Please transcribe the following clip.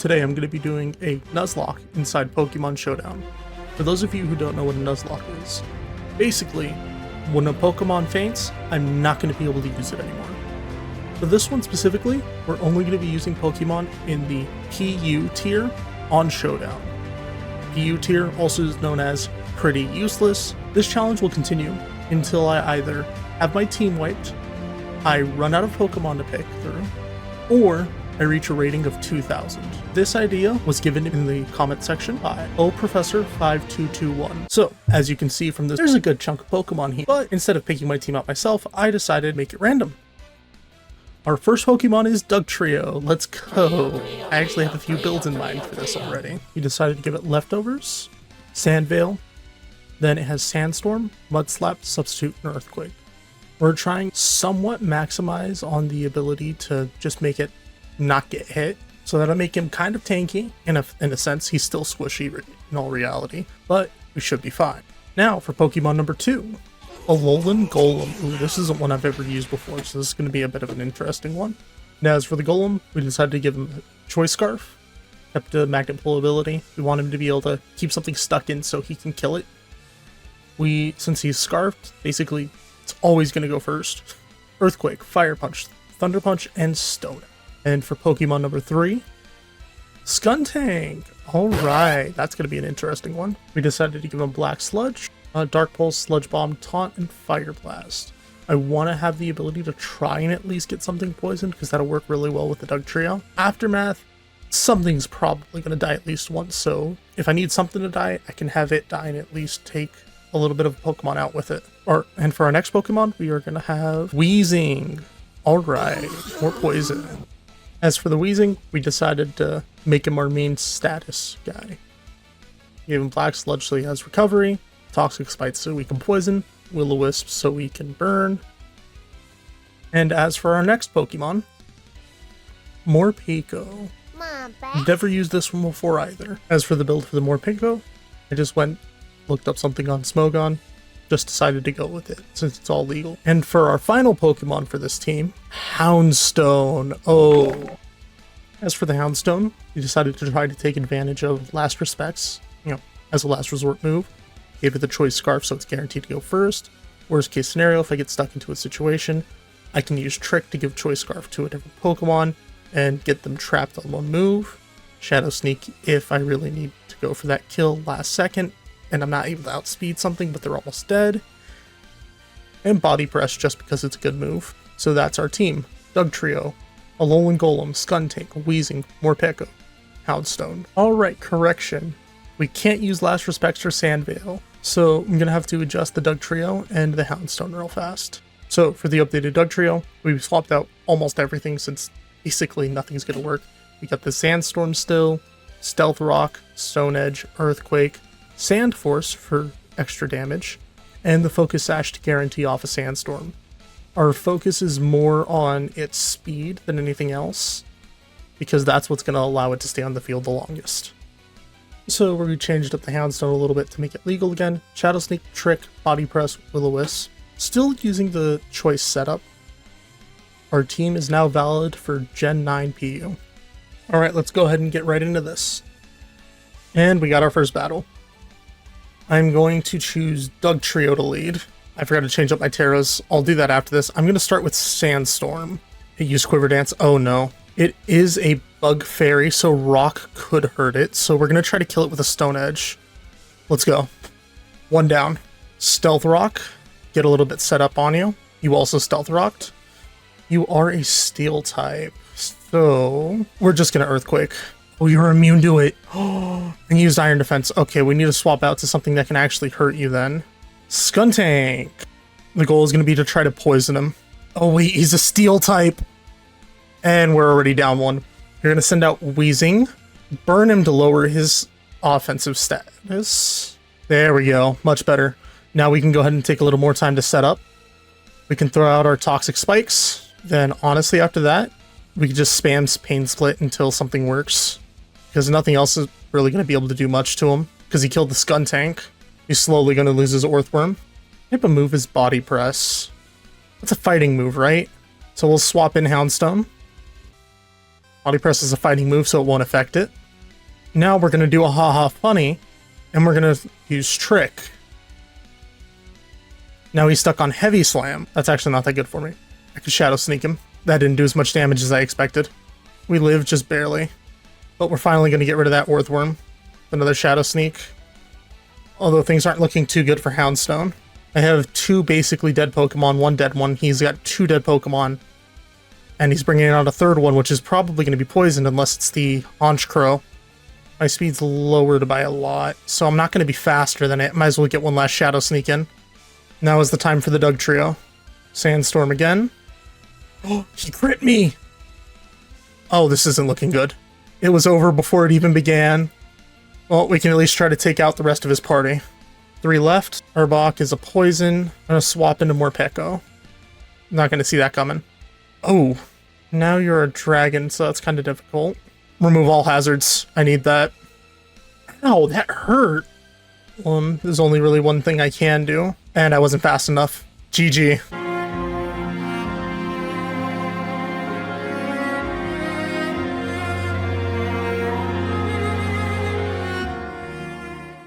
Today I'm going to be doing a Nuzlocke inside Pokemon Showdown. For those of you who don't know what a Nuzlocke is, basically, when a Pokemon faints, I'm not going to be able to use it anymore. For this one specifically, we're only going to be using Pokemon in the PU tier on Showdown. PU tier, also is known as pretty useless. This challenge will continue until I either have my team wiped, I run out of Pokemon to pick through, or I reach a rating of 2,000. This idea was given in the comment section by Professor5221. So, as you can see from this, there's a good chunk of Pokemon here, but instead of picking my team out myself, I decided to make it random. Our first Pokemon is Dugtrio. Let's go. I actually have a few builds in mind for this already. We decided to give it Leftovers, Sandveil, then it has Sandstorm, Mudslap, Substitute, and Earthquake. We're trying somewhat maximize on the ability to just make it not get hit, so that'll make him kind of tanky. In a sense, he's still squishy in all reality, but we should be fine. Now for Pokemon number 2, Alolan Golem. Ooh, this isn't one I've ever used before, so this is going to be a bit of an interesting one. Now as for the Golem, we decided to give him a Choice Scarf, kept the Magnet Pull ability. We want him to be able to keep something stuck in so he can kill it. Since he's scarfed, basically it's always going to go first. Earthquake, Fire Punch, Thunder Punch, and Stone. And for Pokemon number 3, Skuntank. Alright, that's going to be an interesting one. We decided to give him Black Sludge, Dark Pulse, Sludge Bomb, Taunt, and Fire Blast. I want to have the ability to try and at least get something poisoned, because that'll work really well with the Dugtrio. Aftermath, something's probably going to die at least once, so if I need something to die, I can have it die and at least take a little bit of Pokemon out with it. And for our next Pokemon, we are going to have Weezing. Alright, more poison. As for the Weezing, we decided to make him our main status guy. Gave him Black Sludge so he has recovery, Toxic Spite so we can poison, Will-O-Wisp so we can burn. And as for our next Pokemon, Morpeko. Never used this one before either. As for the build for the Morpeko, I just looked up something on Smogon, just decided to go with it since it's all legal. And for our final Pokemon for this team, Houndstone. Oh. As for the Houndstone, we decided to try to take advantage of Last Respects, as a last resort move. Gave it the Choice Scarf so it's guaranteed to go first. Worst case scenario, if I get stuck into a situation, I can use Trick to give Choice Scarf to a different Pokemon and get them trapped on one move. Shadow Sneak if I really need to go for that kill last second and I'm not able to outspeed something but they're almost dead. And Body Press just because it's a good move. So that's our team. Dugtrio, Alolan Golem, Skuntank, Weezing, Morpeko, Houndstone. Alright, correction. We can't use Last Respects or Sandveil, so I'm going to have to adjust the Dugtrio and the Houndstone real fast. So for the updated Dugtrio, we've swapped out almost everything since basically nothing's going to work. We got the Sandstorm still, Stealth Rock, Stone Edge, Earthquake, Sand Force for extra damage, and the Focus Sash to guarantee off a Sandstorm. Our focus is more on its speed than anything else, because that's what's going to allow it to stay on the field the longest. So we changed up the Houndstone a little bit to make it legal again. Shadow Sneak, Trick, Body Press, Will-O-Wisp. Still using the choice setup. Our team is now valid for Gen 9 PU. Alright, let's go ahead and get right into this. And we got our first battle. I'm going to choose Dugtrio to lead. I forgot to change up my Terras. I'll do that after this. I'm going to start with Sandstorm. It used Quiver Dance. Oh no. It is a Bug Fairy, so Rock could hurt it. So we're going to try to kill it with a Stone Edge. Let's go. One down. Stealth Rock. Get a little bit set up on you. You also Stealth Rocked. You are a Steel type. So we're just going to Earthquake. Oh, you're immune to it. Oh, and used Iron Defense. Okay, we need to swap out to something that can actually hurt you then. Skuntank. The goal is going to be to try to poison him. Oh wait, he's a Steel type. And we're already down one. You're going to send out Weezing. Burn him to lower his offensive status. There we go. Much better. Now we can go ahead and take a little more time to set up. We can throw out our Toxic Spikes. Then honestly after that, we can just spam Pain Split until something works. Because nothing else is really going to be able to do much to him. Because he killed the Skuntank. He's slowly going to lose his Earthworm. Type of move is Body Press. That's a fighting move, right? So we'll swap in Houndstone. Body Press is a fighting move, so it won't affect it. Now we're going to do a haha funny, and we're going to use Trick. Now he's stuck on Heavy Slam. That's actually not that good for me. I could Shadow Sneak him. That didn't do as much damage as I expected. We live just barely. But we're finally going to get rid of that Earthworm. Another Shadow Sneak. Although things aren't looking too good for Houndstone. I have 2 basically dead Pokemon, 1 dead one. He's got 2 dead Pokemon. And he's bringing out a 3rd one, which is probably going to be poisoned unless it's the Honchkrow. My speed's lowered by a lot, so I'm not going to be faster than it. Might as well get one last Shadow Sneak in. Now is the time for the Doug Trio. Sandstorm again. Oh, he crit me! Oh, this isn't looking good. It was over before it even began. Well, we can at least try to take out the rest of his party. 3 left. Arbok is a poison. I'm going to swap into Morpeko. Not going to see that coming. Oh, now you're a dragon, so that's kind of difficult. Remove all hazards. I need that. Ow, that hurt. There's only really one thing I can do, and I wasn't fast enough. GG.